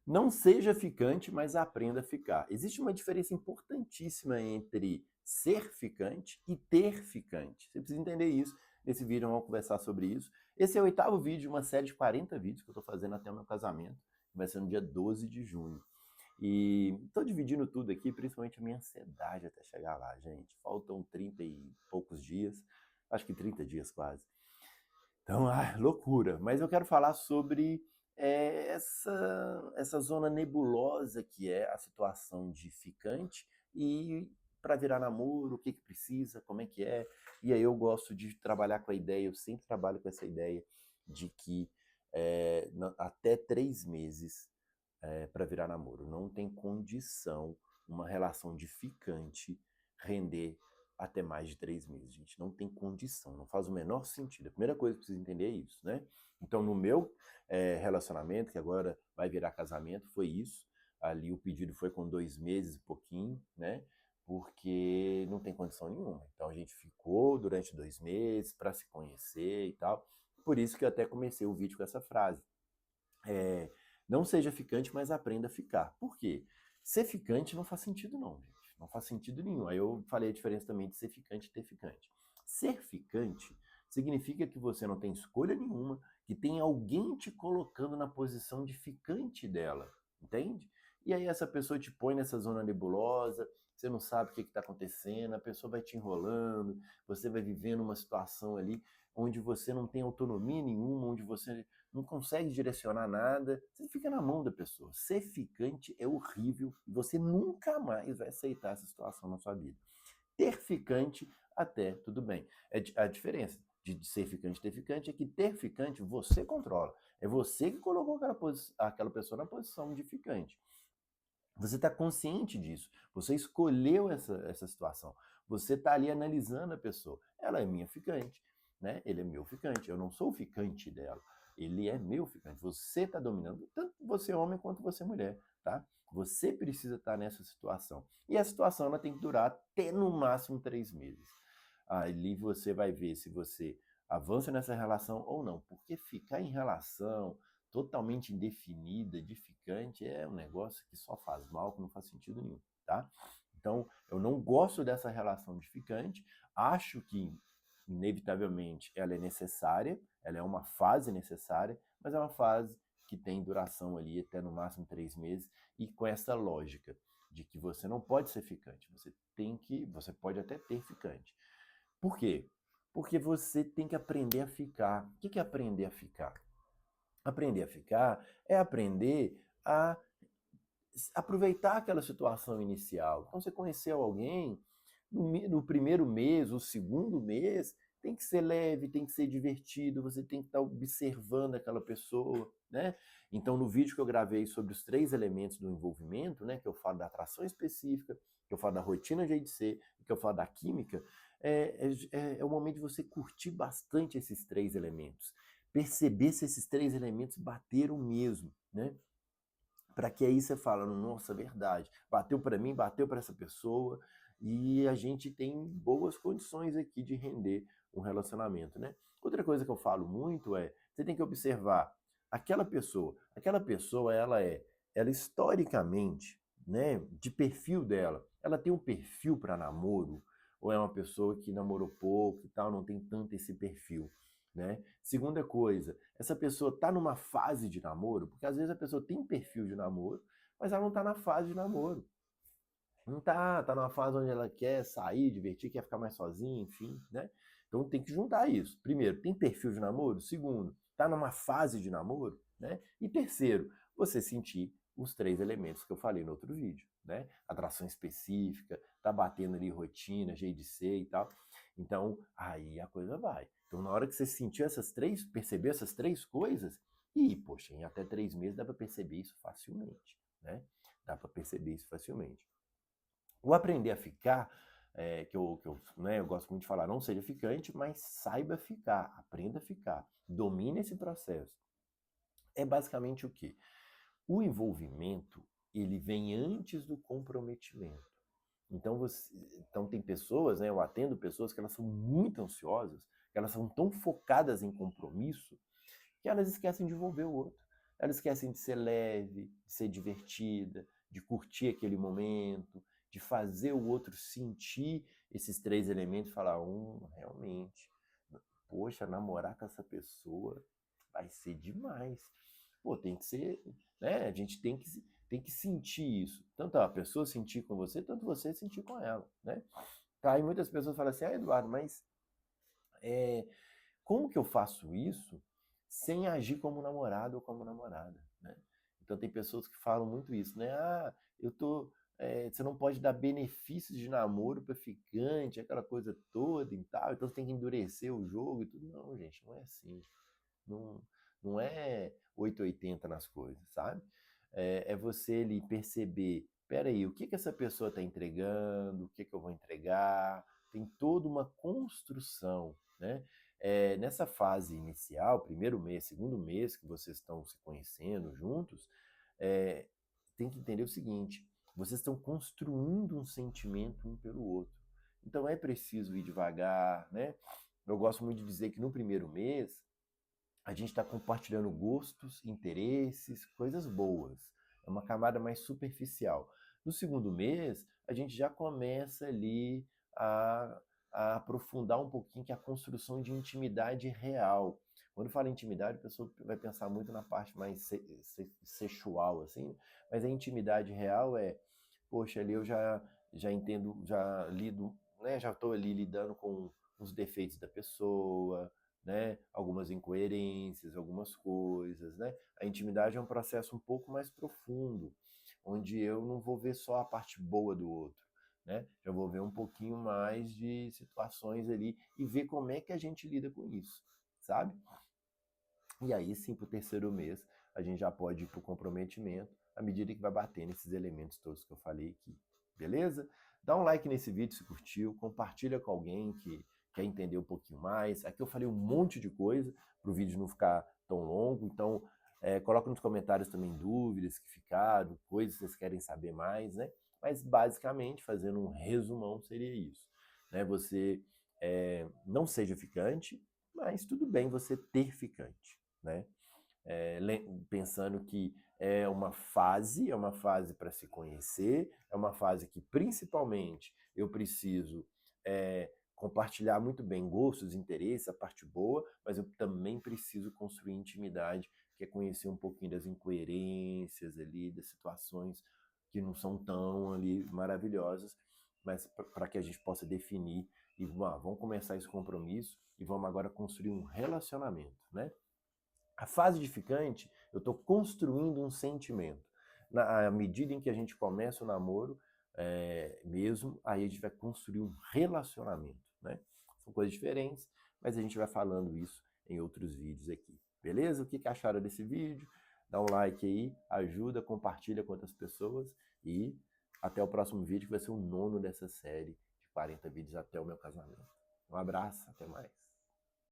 Não seja ficante, mas aprenda a ficar. Existe uma diferença importantíssima entre ser ficante e ter ficante. Você precisa entender isso. Nesse vídeo vamos conversar sobre isso. Esse é o 8º vídeo de uma série de 40 vídeos que eu estou fazendo até o meu casamento. Vai ser no dia 12 de junho. E estou dividindo tudo aqui, principalmente a minha ansiedade até chegar lá, gente. Faltam 30 e poucos dias, acho que 30 dias quase. Então, loucura. Mas eu quero falar sobre essa zona nebulosa que é a situação de ficante e para virar namoro, o que precisa, como é que é. E aí eu gosto de trabalhar com a ideia, eu sempre trabalho com essa ideia de que até 3 meses para virar namoro. Não tem condição uma relação de ficante render até mais de 3 meses, gente. Não tem condição, não faz o menor sentido. A primeira coisa que precisa entender é isso, né? Então, no meu relacionamento, que agora vai virar casamento, foi isso. Ali o pedido foi com 2 meses e pouquinho, né? Porque não tem condição nenhuma. Então, a gente ficou durante 2 meses para se conhecer e tal. Por isso que eu até comecei o vídeo com essa frase. Não seja ficante, mas aprenda a ficar. Por quê? Ser ficante não faz sentido não, gente. Não faz sentido nenhum. Aí eu falei a diferença também de ser ficante e ter ficante. Ser ficante significa que você não tem escolha nenhuma, que tem alguém te colocando na posição de ficante dela, entende? E aí essa pessoa te põe nessa zona nebulosa, você não sabe o que está acontecendo, a pessoa vai te enrolando, você vai vivendo uma situação ali onde você não tem autonomia nenhuma, onde você não consegue direcionar nada, você fica na mão da pessoa. Ser ficante é horrível e você nunca mais vai aceitar essa situação na sua vida. Ter ficante, até tudo bem. A diferença de ser ficante e ter ficante é que ter ficante você controla. É você que colocou aquela pessoa na posição de ficante. Você está consciente disso. Você escolheu essa situação. Você está ali analisando a pessoa. Ela é minha ficante, né? Ele é meu ficante. Eu não sou o ficante dela. Ele é meu ficante. Você está dominando, tanto você homem quanto você mulher, tá? Você precisa estar nessa situação. E a situação ela tem que durar até no máximo 3 meses. Ali você vai ver se você avança nessa relação ou não. Porque ficar em relação totalmente indefinida, edificante, é um negócio que só faz mal, que não faz sentido nenhum, tá? Então, eu não gosto dessa relação edificante, acho que, inevitavelmente, ela é necessária, ela é uma fase necessária, mas é uma fase que tem duração ali até no máximo 3 meses, e com essa lógica de que você não pode ser ficante, você pode até ter ficante. Por quê? Porque você tem que aprender a ficar. O que é aprender a ficar? Aprender a ficar é aprender a aproveitar aquela situação inicial. Então, você conheceu alguém, no primeiro mês, o segundo mês, tem que ser leve, tem que ser divertido, você tem que estar observando aquela pessoa, né? Então, no vídeo que eu gravei sobre os 3 elementos do envolvimento, né, que eu falo da atração específica, que eu falo da rotina de ser, que eu falo da química, é o momento de você curtir bastante esses 3 elementos. Perceber se esses 3 elementos bateram mesmo, né? Para que aí você fala, nossa, verdade, bateu para mim, bateu para essa pessoa, e a gente tem boas condições aqui de render um relacionamento, né? Outra coisa que eu falo muito é, você tem que observar aquela pessoa ela historicamente, né, de perfil dela, ela tem um perfil para namoro, ou é uma pessoa que namorou pouco e tal, não tem tanto esse perfil, né? Segunda coisa, essa pessoa está numa fase de namoro, porque às vezes a pessoa tem perfil de namoro, mas ela não está na fase de namoro. Não tá numa fase onde ela quer sair, divertir, quer ficar mais sozinha, enfim, né? Então tem que juntar isso. Primeiro, tem perfil de namoro? Segundo, tá numa fase de namoro, né? E terceiro, você sentir os 3 elementos que eu falei no outro vídeo, né? Atração específica, tá batendo ali rotina, jeito de ser e tal. Então, aí a coisa vai. Então, na hora que você sentiu percebeu essas 3 coisas, e, poxa, em até 3 meses dá para perceber isso facilmente, né? Dá para perceber isso facilmente. O aprender a ficar, eu gosto muito de falar, não seja ficante, mas saiba ficar, aprenda a ficar, domine esse processo. É basicamente o quê? O envolvimento, ele vem antes do comprometimento. Então tem pessoas, né, eu atendo pessoas que elas são muito ansiosas, que elas são tão focadas em compromisso, que elas esquecem de envolver o outro. Ela esquece de ser leve, de ser divertida, de curtir aquele momento, de fazer o outro sentir esses três elementos e falar, realmente, poxa, namorar com essa pessoa vai ser demais. Pô, tem que ser, né? A gente tem que sentir isso. Tanto a pessoa sentir com você, tanto você sentir com ela, né? Aí muitas pessoas falam assim, Eduardo, mas é, como que eu faço isso sem agir como namorado ou como namorada, né? Então tem pessoas que falam muito isso, né? Você não pode dar benefícios de namoro para ficante, aquela coisa toda e tal, então você tem que endurecer o jogo e tudo. Não, gente, não é assim. Não, não é 880 nas coisas, sabe? É você ali perceber, peraí, o que que essa pessoa está entregando, o que que eu vou entregar, tem toda uma construção, né? Nessa fase inicial, primeiro mês, segundo mês que vocês estão se conhecendo juntos, é, tem que entender o seguinte, vocês estão construindo um sentimento um pelo outro. Então é preciso ir devagar, né? Eu gosto muito de dizer que no primeiro mês, a gente está compartilhando gostos, interesses, coisas boas. É uma camada mais superficial. No segundo mês, a gente já começa ali a, a aprofundar um pouquinho que é a construção de intimidade real. Quando fala intimidade, a pessoa vai pensar muito na parte mais sexual, assim, mas a intimidade real poxa, ali eu já entendo, já lido, né, já estou ali lidando com os defeitos da pessoa, né, algumas incoerências, algumas coisas, né? A intimidade é um processo um pouco mais profundo, onde eu não vou ver só a parte boa do outro, né? Já vou ver um pouquinho mais de situações ali e ver como é que a gente lida com isso, sabe? E aí sim, para o terceiro mês, a gente já pode ir para o comprometimento, à medida que vai batendo esses elementos todos que eu falei aqui. Beleza? Dá um like nesse vídeo se curtiu, compartilha com alguém que quer entender um pouquinho mais. Aqui eu falei um monte de coisa para o vídeo não ficar tão longo, então coloca nos comentários também dúvidas que ficaram, coisas que vocês querem saber mais, né? Mas basicamente, fazendo um resumão, seria isso. Né? Você não seja ficante, mas tudo bem você ter ficante, né? Pensando que é uma fase para se conhecer, é uma fase que principalmente eu preciso compartilhar muito bem gostos, interesses, a parte boa, mas eu também preciso construir intimidade, que é conhecer um pouquinho das incoerências ali, das situações que não são tão ali maravilhosas, mas para que a gente possa definir e vamos começar esse compromisso e vamos agora construir um relacionamento, né? A fase de ficante, eu estou construindo um sentimento. À medida em que a gente começa o namoro, mesmo, aí a gente vai construir um relacionamento, né? São coisas diferentes, mas a gente vai falando isso em outros vídeos aqui. Beleza? O que acharam desse vídeo? Dá um like aí, ajuda, compartilha com outras pessoas e até o próximo vídeo, que vai ser o nono dessa série de 40 vídeos até o meu casamento. Um abraço, até mais.